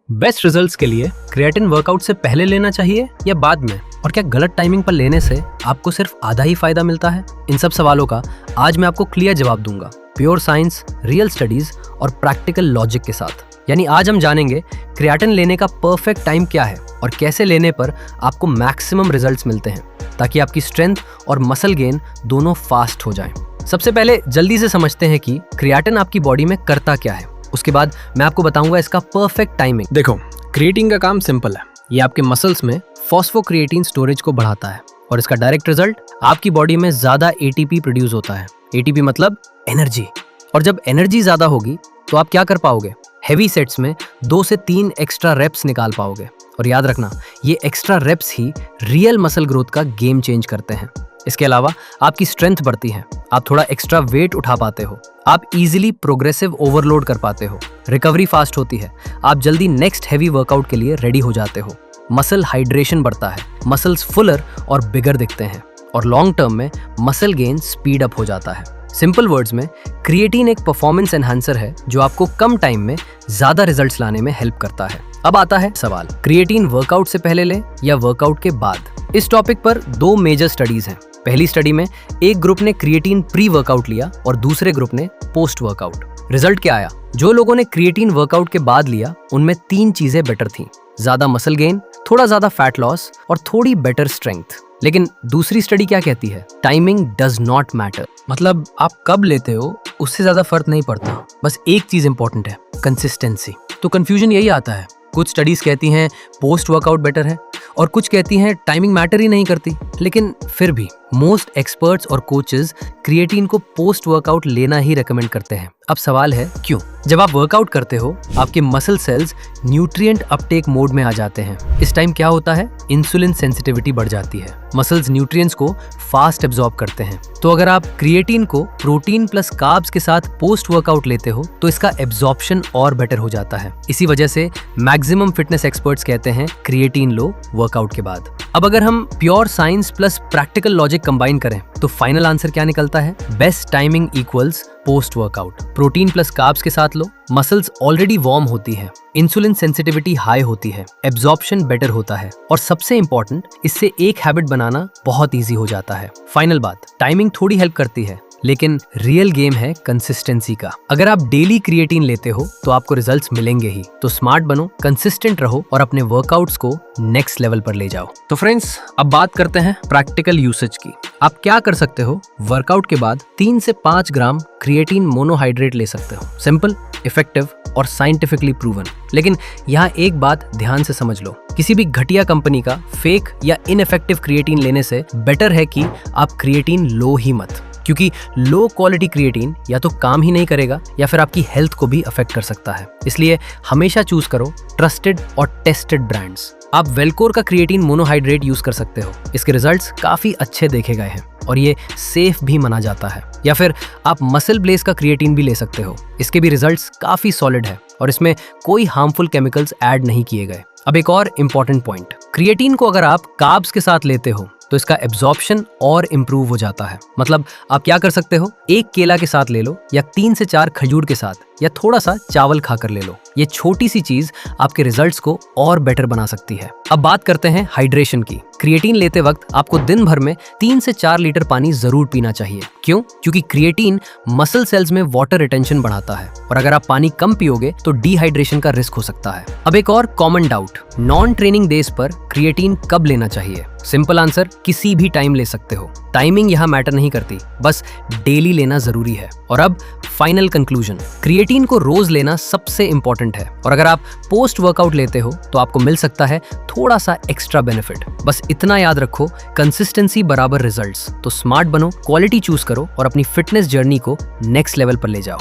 Best results के लिए creatine workout से पहले लेना चाहिए या बाद में, और क्या गलत टाइमिंग पर लेने से आपको सिर्फ आधा ही फायदा मिलता है? इन सब सवालों का आज मैं आपको क्लियर जवाब दूंगा, प्योर साइंस, रियल स्टडीज और प्रैक्टिकल लॉजिक के साथ। यानी आज हम जानेंगे क्रिएटिन लेने का परफेक्ट टाइम क्या है और कैसे लेने पर आपको मैक्सिमम रिजल्ट्स मिलते हैं, ताकि आपकी स्ट्रेंथ और मसल गेन दोनों फास्ट हो जाएं। सबसे पहले जल्दी से समझते हैं कि क्रिएटिन आपकी बॉडी में करता क्या है। उसके बाद मैं आपको बताऊंगा इसका परफेक्ट टाइमिंग। देखो, क्रिएटिन का काम सिंपल है। ये आपके मसल्स में फॉस्फोक्रिएटिन स्टोरेज को बढ़ाता है और इसका डायरेक्ट रिजल्ट आपकी बॉडी में ज्यादा एटीपी प्रोड्यूस होता है। एटीपी मतलब एनर्जी। और जब एनर्जी ज्यादा होगी तो आप क्या कर पाओगे? हेवी सेट्स में 2 से 3 एक्स्ट्रा रेप्स निकाल पाओगे। और याद रखना, ये एक्स्ट्रा रेप्स ही रियल मसल ग्रोथ का गेम चेंज करते हैं। इसके अलावा आपकी स्ट्रेंथ बढ़ती है, आप थोड़ा एक्स्ट्रा वेट उठा पाते हो, आप इजीली प्रोग्रेसिव ओवरलोड कर पाते हो, रिकवरी फास्ट होती है, आप जल्दी नेक्स्ट हैवी वर्कआउट के लिए रेडी हो जाते हो, मसल हाइड्रेशन बढ़ता है, मसल्स फुलर और बिगर दिखते हैं, और लॉन्ग टर्म में मसल गेन स्पीड अप हो जाता है। सिंपल वर्ड्स में, क्रिएटिन एक परफॉर्मेंस एनहांसर है जो आपको कम टाइम में ज्यादा रिजल्ट्स लाने में हेल्प करता है। अब आता है सवाल, क्रिएटिन वर्कआउट से पहले लें या वर्कआउट के बाद? इस टॉपिक पर 2 मेजर स्टडीज हैं। पहली स्टडी में एक ग्रुप ने क्रिएटिन प्री वर्कआउट लिया और दूसरे ग्रुप ने पोस्ट वर्कआउट। रिजल्ट क्या आया? जो लोगों ने क्रिएटिन वर्कआउट के बाद लिया उनमें 3 चीजें बेटर थीं, ज्यादा मसल गेन, थोड़ा ज्यादा फैट लॉस और थोड़ी बेटर स्ट्रेंथ। लेकिन दूसरी स्टडी क्या कहती है? Timing does not matter. मतलब आप कब लेते हो उससे ज्यादा फर्क नहीं पड़ता, बस एक चीज इंपॉर्टेंट है, कंसिस्टेंसी। तो कंफ्यूजन यही आता है, कुछ स्टडीज कहती हैं पोस्ट वर्कआउट बेटर है और कुछ कहती हैं टाइमिंग मैटर ही नहीं करती। लेकिन फिर भी मोस्ट एक्सपर्ट्स और कोचेस क्रिएटिन को पोस्ट वर्कआउट लेना ही रेकमेंड करते हैं। अब सवाल है क्यों? जब आप वर्कआउट करते हो आपके muscle cells nutrient Uptake mode में आ जाते हैं। इस टाइम क्या होता है? इंसुलिन सेंसिटिविटी बढ़ जाती है, मसल्स न्यूट्रिएंट्स को फास्ट एब्जॉर्ब करते हैं। तो अगर आप क्रिएटिन को प्रोटीन प्लस कार्ब्स के साथ पोस्ट वर्कआउट लेते हो तो इसका एब्जॉर्प्शन और बेटर हो जाता है। इसी वजह से मैक्सिमम फिटनेस एक्सपर्ट्स कहते हैं क्रिएटिन लो वर्कआउट के बाद। अब अगर हम pure science plus practical logic combine करें तो फाइनल आंसर क्या निकलता है? Best timing equals post workout. Protein plus carbs के साथ लो, मसल्स ऑलरेडी वार्म होती है, इंसुलिन सेंसिटिविटी हाई होती है, एब्जॉर्प्शन बेटर होता है, और सबसे इंपॉर्टेंट, इससे एक हैबिट बनाना बहुत इजी हो जाता है। फाइनल बात, टाइमिंग थोड़ी हेल्प करती है, लेकिन रियल गेम है कंसिस्टेंसी का। अगर आप डेली क्रिएटिन लेते हो तो आपको रिजल्ट्स मिलेंगे ही। तो स्मार्ट बनो, कंसिस्टेंट रहो और अपने वर्कआउट्स को नेक्स्ट लेवल पर ले जाओ। तो फ्रेंड्स, अब बात करते हैं प्रैक्टिकल यूसेज की। आप क्या कर सकते हो? वर्कआउट के बाद 3 से 5 ग्राम क्रिएटिन मोनोहाइड्रेट ले सकते हो। सिंपल, इफेक्टिव और साइंटिफिकली प्रूवन। लेकिन यहाँ एक बात ध्यान से समझ लो, किसी भी घटिया कंपनी का फेक या इनइफेक्टिव क्रिएटिन लेने से बेटर है कि आप क्रिएटिन लो ही मत, क्योंकि लो क्वालिटी क्रिएटिन या तो काम ही नहीं करेगा या फिर आपकी हेल्थ को भी अफेक्ट कर सकता है। इसलिए हमेशा चूज करो ट्रस्टेड और टेस्टेड ब्रांड्स। आप वेलकोर का क्रिएटिन मोनोहाइड्रेट यूज कर सकते हो, इसके रिजल्ट्स काफी अच्छे देखे गए हैं और ये सेफ भी माना जाता है। या फिर आप मसल ब्लेस का क्रिएटिन भी ले सकते हो, इसके भी रिजल्ट्स काफी सॉलिड है और इसमें कोई हार्मफुल केमिकल्स ऐड नहीं किए गए। अब एक और इम्पॉर्टेंट पॉइंट, क्रिएटिन को अगर आप कार्ब्स के साथ लेते हो तो इसका एब्जॉर्प्शन और इम्प्रूव हो जाता है। मतलब आप क्या कर सकते हो? एक केला के साथ ले लो या 3 से 4 खजूर के साथ, या थोड़ा सा चावल खाकर ले लो। ये छोटी सी चीज आपके रिजल्ट्स को और बेटर बना सकती है। अब बात करते हैं हाइड्रेशन की। क्रिएटिन लेते वक्त आपको दिन भर में 3 से 4 लीटर पानी जरूर पीना चाहिए। क्यों? क्योंकि क्रिएटिन मसल सेल्स में वाटर रिटेंशन बढ़ाता है और अगर आप पानी कम पियोगे तो डिहाइड्रेशन का रिस्क हो सकता है। अब एक और common doubt, non training days पर क्रिएटिन कब लेना चाहिए? सिंपल आंसर, किसी भी टाइम ले सकते हो। टाइमिंग यहाँ मैटर नहीं करती, बस डेली लेना जरूरी है। और अब फाइनल कंक्लूजन, क्रिएटिन को रोज लेना सबसे इंपॉर्टेंट है और अगर आप पोस्ट वर्कआउट लेते हो तो आपको मिल सकता है थोड़ा सा एक्स्ट्रा बेनिफिट। बस इतना याद रखो, कंसिस्टेंसी बराबर रिजल्ट्स। तो स्मार्ट बनो, क्वालिटी चूज करो और अपनी फिटनेस जर्नी को नेक्स्ट लेवल पर ले जाओ।